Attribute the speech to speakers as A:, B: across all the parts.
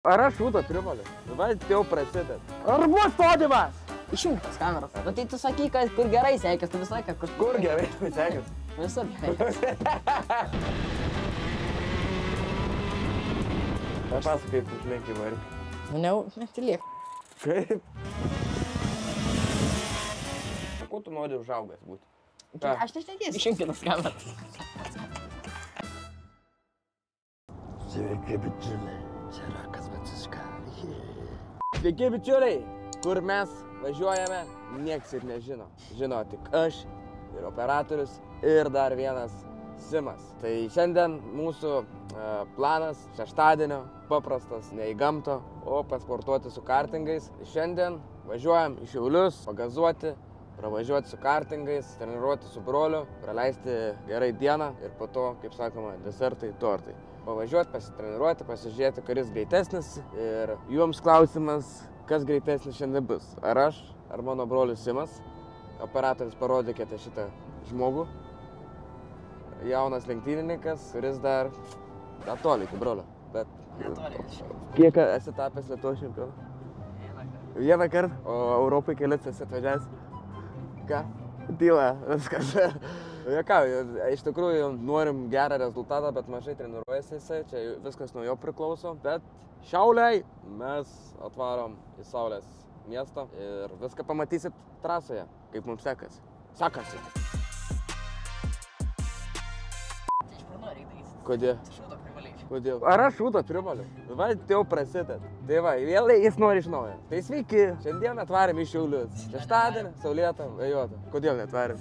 A: Ar aš šūdą primaliu? Dabar jau prasideda.
B: Ar bus spaudimas?
C: Išjunk tas kameras. Nu tai tu sakyk, kad kur gerai sekės, tu visą laiką
A: Kur gerai sekės?
C: Visur gerai.
A: Pasakai, kaip užlenki varikį.
C: Nu, netiliek.
A: Kaip? Kuo tu nori užaugęs būti?
C: Aš nešnekėsiu. Išjunk tas kameras.
B: Sveiki, bičiuliai. Čia Rakas Vaciška.
A: Sveiki, bičiuliai. Kur mes važiuojame, nieks ir nežino. Žino tik aš ir operatorius ir dar vienas Simas. Tai šiandien mūsų planas šeštadienio paprastas, ne į gamtą, o pasportuoti su kartingais. Šiandien važiuojam į Šiaulius, pagazuoti, pravažiuoti su kartingais, treniruoti su broliu, praleisti gerai dieną ir po to, kaip sakoma, desertai, tortai. Pavažiuoti, pasitreniruoti, pasižiūrėti, kuris greitesnis ir jums klausimas, kas greitesnis šiandien bus. Ar aš, ar mano brolius Simas. Operatorius parodykite šitą žmogų. Jaunas lenktynininkas, kuris dar toli iki brolio. Bet... Kiek esi tapęs Lietuvos čempionu? Vieną kartą. O Europai kelias esi atvažiavęs? Ką? Tyla, viskas. Juokauju, iš tikrųjų norim gerą rezultatą, bet mažai treniruojasi jisai, čia viskas nuo jo priklauso. Bet Šiauliai mes atvarom į Saulės miestą ir viską pamatysit trasoje, kaip mums sekasi. Sekasi. Kodėl? Kodėl? Ar aš šūdą primaliu? Va, jau prasideda. Tai va, vėl jis nori iš naujo. Tai sveiki, šiandien atvarėm į Šiaulius. Šeštadienį, saulėtą, vėjuotą. Kodėl netvarėm?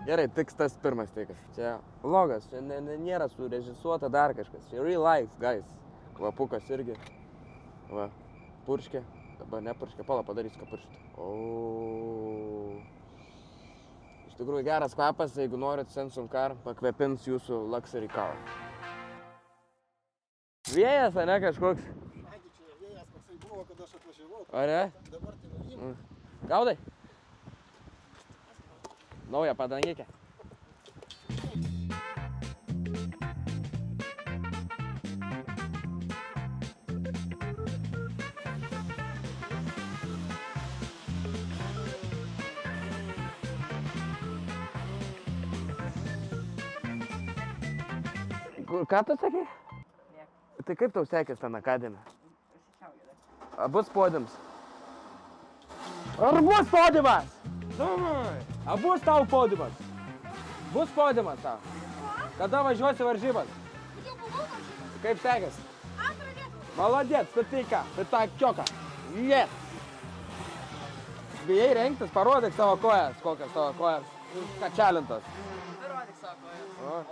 A: Gerai, tik tas pirmas teikas. Čia vlogas, čia nėra surežisuota dar kažkas. Čia real life, guys. Kvapukas irgi. Va, purškė. Dabar nepurškė, pala padarysiu, ką purškė. Iš tikrųjų geras kvapas, jeigu norit Sensum Car, pakvepins jūsų luxury car. Vėjas, ane, kažkoks?
D: Negi čia vėjas, koksai buvo, kada aš atvažiavau.
A: Ar ne?
D: Dabar tai nurymo.
A: Gaudai? Naują padangykę. Ką tu sakei? Tai kaip tau sekės ten akademija? Bus podiums.
B: Ar bus spaudimas?
A: A bus tau podiumas? Bus podiumas tau? Kada važiuosi varžybas?
E: Jau buvau varžybas.
A: Kaip sekės?
E: Antrą vietą.
A: Malodėt, statyka, pitakiuką. Yes! Bijai rengtis, parodyk savo kojas, kokias tavo kojas. Kačelintos.
C: Parodyk savo kojas.
A: O.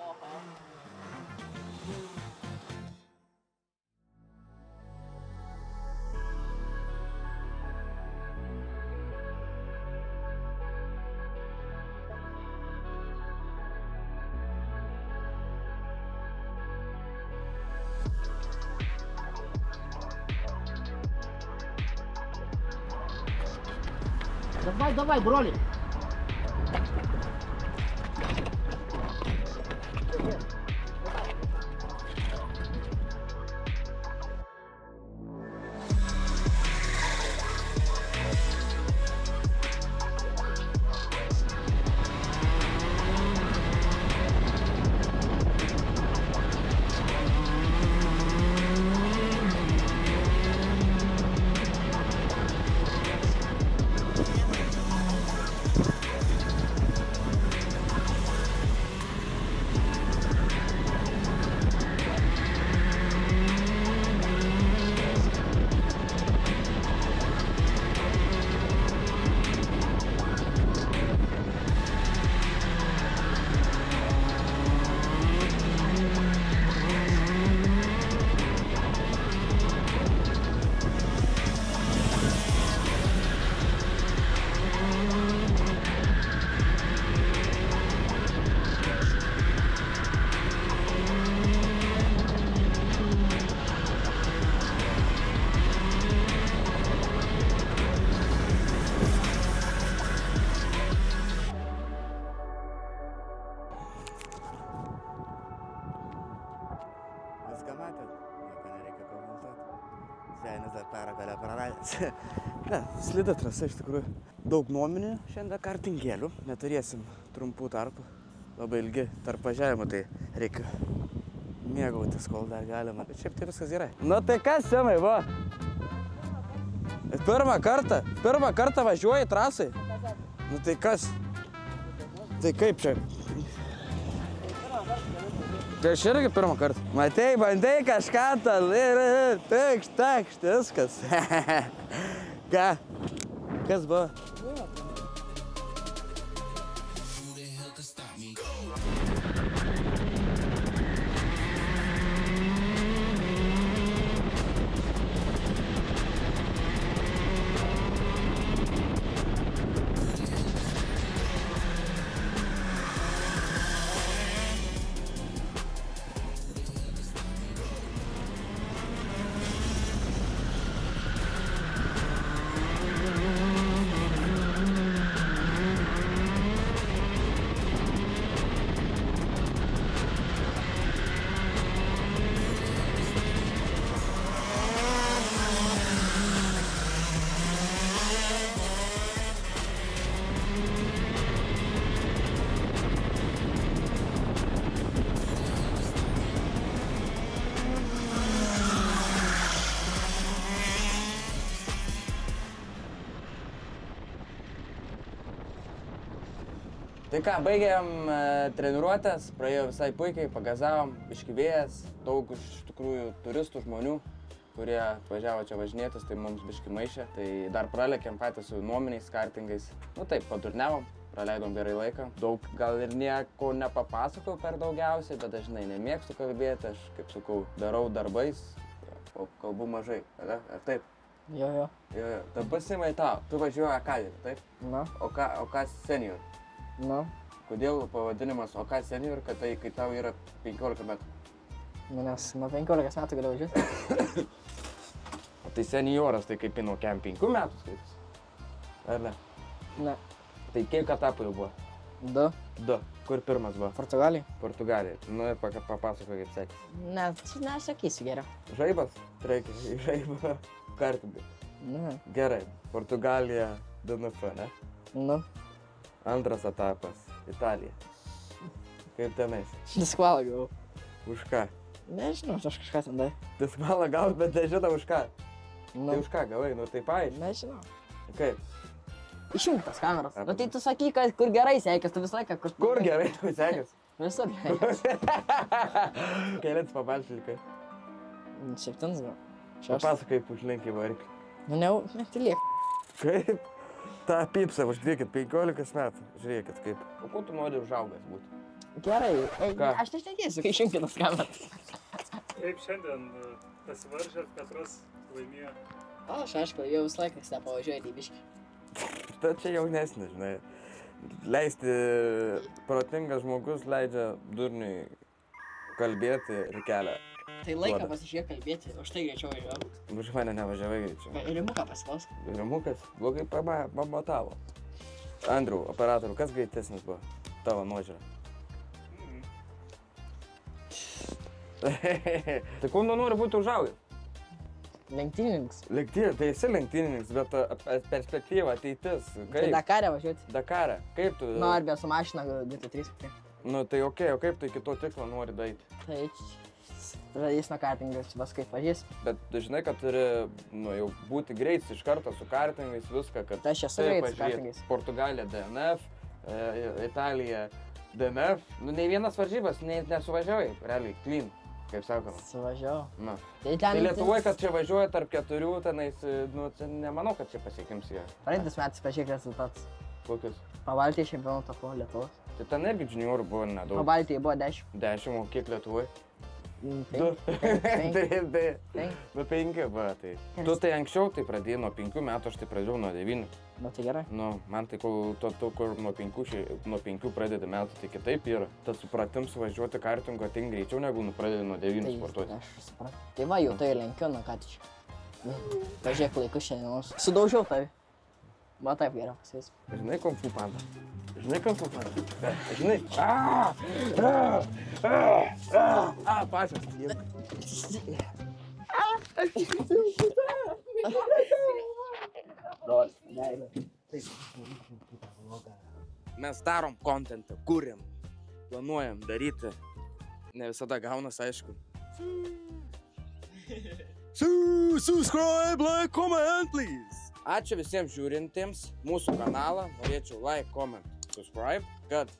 B: Давай, бролик.
A: Svenis dar pergalę praradęs. Ne, slida trasa iš tikrųjų. Daug nuomonių šiandien kartingėlių. Neturėsim trumpų tarpų. Labai ilgi tarp važiavimų, tai reikia mėgautis, kol dar galima. Bet šiaip tai viskas gerai. Nu tai kas, Semai, va? Pirmą kartą važiuoji trasai? Nu tai kas? Tai kaip čia? Tai aš irgi pirmą kartą. Matei, bandai kažką tal ir takšt, viskas. Ką? Kas buvo? Tai ką, baigėm treniruotės, praėjo visai puikiai, pagazavom, biškivėjas, daug iš tikrųjų turistų žmonių, kurie važiavo čia važinėtis, tai mums biški maišė. Tai dar pralėkėm patys su nuominiais kartingais. Nu taip, padurniavom, praleidom gerai laiką. Daug gal ir nieko nepapasakau per daugiausiai, bet aš, žinai, nemėgstu kalbėti, aš, kaip sakau, darau darbais, o kalbu mažai, ar taip?
C: Jo.
A: Dabar Simai tau, tu važiuoji akademį, taip?
C: Na.
A: O ką senior?
C: Na.
A: Kodėl pavadinimas OK senior, kad tai kai tau yra 15 metų?
C: Nes nuo 15 metų galiu važiuoti.
A: O tai senioras, tai kaip nuo 5 metų skaitis? Ar ne?
C: Ne.
A: Tai kiek etapų jau buvo?
C: 2.
A: 2. Kur pirmas buvo?
C: Portugalija.
A: Portugalija. Nu ir papasako, kaip sekėsi.
C: Ne, nesakysiu geriau.
A: Žaibas? Reikia į žaibą kartingą.
C: Ne.
A: Gerai. Portugalija, DNF, ne?
C: Nu.
A: Antras etapas. Italija. Kaip tenais?
C: Diskvalą gavau.
A: Už ką?
C: Nežinau, aš kažką ten dai.
A: Diskvalą gaut, bet nežinau už ką.
C: Nu.
A: Tai už ką gavai? Nu tai paaiškink.
C: Nežinau.
A: Kaip?
C: Išjungtas kameras. Nu tai tu sakyk, kur gerai sekės, tu visą laiką kur...
A: Kur gerai tu sekės?
C: Visur gerai.
A: Kelins pabalti likai.
C: 7 gal. 6.
A: Papasakai, kaip užlenkiai variklį.
C: Nu netiliek.
A: Kaip? Ta pipsa, uždėkit 15 metų. Žiūrėkit kaip. O ko tu nori užaugęs būti?
C: Gerai.
A: Ką?
C: Aš nešnekėsiu, kai išjungtas kameras.
F: Kaip šiandien pasivaržėt, Petras laimėjo?
C: Aš aišku, jau visą laiką nepavažiuoju į biškį.
A: Tai čia jaunesnis, žinai. Leisti protingas žmogus leidžia durniui kalbėti ir kelią.
C: Tai laiką pasižiūrėk kalbėti, už tai greičiau važiuoju.
A: Už mane nevažiavai greičiau.
C: Rimuką pasiklaus.
A: Rimukas blogai pamatavo. Andriau, operatorių, kas greitesnis buvo? Tavo nuožiūra. Tai kuo nori būti užaugęs?
C: Lenktynininkas.
A: Tai esi lenktynininkas, bet perspektyva, ateitis.
C: Tai Dakarė važiuoti.
A: Dakarė. Kaip tu?
C: Nu, arba su mašina GT3.
A: Nu tai okei, o kaip tu iki to tikslo nori daryti?
C: Tai pradės nuo kartingos, vas kaip važiės.
A: Bet tu žinai, kad turi jau būti greitis iš karto su kartingais, viską, kad...
C: Tai aš esu greitis su kartingais.
A: Portugalija DNF, Italija DNF. Nu, nei vienas varžybas nesuvažiavai, realiai, clean, kaip sakoma.
C: Suvažiavau.
A: Na.
C: Tai
A: Lietuvoje, kad čia važiuoja tarp 4, tenais, nu, nemanau, kad čia pasiekims jie.
C: Praeitais metais pažiūrėk rezultatus.
A: Kokius?
C: Pabaltijos čempionų tapo Lietuvos.
A: Tai ten irgi juniorų buvo nedaug.
C: Pabaltijai buvo 10.
A: 10, o kiek Lietuvoje?
C: 5.
A: 5. Nu 5, va, tai. Tu tai anksčiau tai pradėjai nuo 5 metų, aš tai pradėjau nuo 9.
C: Nu tai gerai.
A: Nu, man tai kur nuo 5 pradedi metų, tai kitaip yra. Tas supratims važiuoti kartingo ateina greičiau negu pradedi nuo 9 sportuoti.
C: Aš supratau. Tai va, jau tai lenkiu, nu ką tu čia. Pažiūrėk laikus šiandien. Sudaužiau tavi. Va taip geriau pasės.
A: Žinai kung fu panda? Žinai kung fu panda? Žinai? Pačias. Mes darom kontentą, kuriam, planuojam daryti. Ne visada gaunas, aišku. Subscribe, like, comment, please. Ačiū visiems žiūrintiems mūsų kanalą. Norėčiau like, comment, subscribe, kad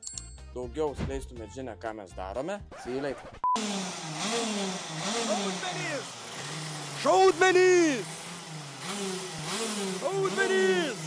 A: daugiau skleistumėt žinią, ką mes darome. See you later. Šaudmenys! Šaudmenys!